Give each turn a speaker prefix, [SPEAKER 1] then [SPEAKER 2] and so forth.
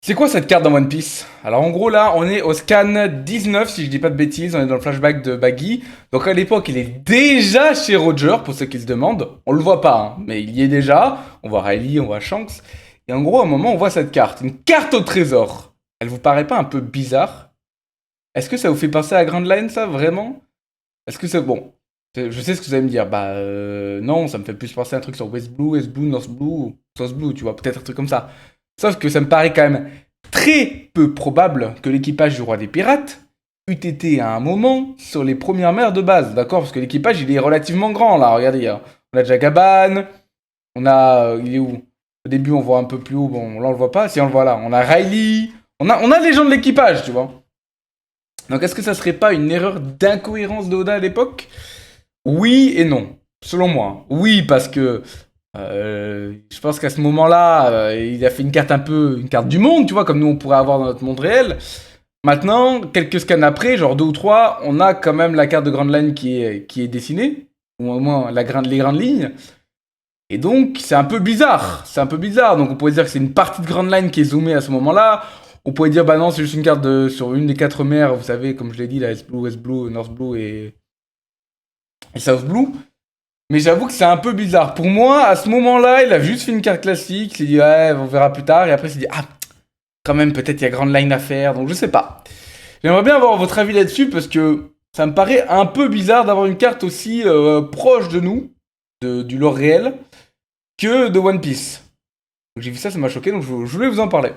[SPEAKER 1] C'est quoi cette carte dans One Piece? Alors en gros là, on est au scan 19 si je dis pas de bêtises, on est dans le flashback de Baggy. Donc à l'époque, il est déjà chez Roger pour ceux qui se demandent. On le voit pas, hein, mais il y est déjà. On voit Riley, on voit Shanks. Et en gros, à un moment, on voit cette carte, une carte au trésor. Elle vous paraît pas un peu bizarre? Est-ce que ça vous fait penser à Grand Line ça vraiment? Est-ce que c'est bon? Je sais ce que vous allez me dire. Non, ça me fait plus penser à un truc sur West Blue, North Blue, South Blue, tu vois, peut-être un truc comme ça. Sauf que ça me paraît quand même très peu probable que l'équipage du Roi des Pirates eût été à un moment sur les premières mers de base, d'accord? Parce que l'équipage, il est relativement grand, là, regardez. Hein. On a Jagaban, on a... il est où? Au début, on voit un peu plus haut, bon, là, on le voit pas. Si, on le voit là. On a Riley, on a les gens de l'équipage, tu vois. Donc, est-ce que ça serait pas une erreur d'incohérence d'Oda à l'époque? Oui et non, selon moi. Oui, parce que je pense qu'à ce moment-là, il a fait une carte un peu, une carte du monde, tu vois, comme nous on pourrait avoir dans notre monde réel. Maintenant, quelques scans après, genre deux ou trois, on a quand même la carte de Grand Line qui est dessinée, ou au moins les grandes lignes. Et donc, c'est un peu bizarre. C'est un peu bizarre. Donc, on pourrait dire que c'est une partie de Grand Line qui est zoomée à ce moment-là. On pourrait dire, bah non, c'est juste une carte sur une des quatre mers, vous savez, comme je l'ai dit, la West Blue, North Blue et South Blue. Mais j'avoue que c'est un peu bizarre. Pour moi, à ce moment-là, il a juste fait une carte classique. Il s'est dit, ouais, on verra plus tard. Et après, il s'est dit, ah, quand même, peut-être il y a Grand Line à faire. Donc, je sais pas. J'aimerais bien avoir votre avis là-dessus parce que ça me paraît un peu bizarre d'avoir une carte aussi proche de nous, du lore réel, que de One Piece. Donc, j'ai vu ça, ça m'a choqué. Donc, je voulais vous en parler.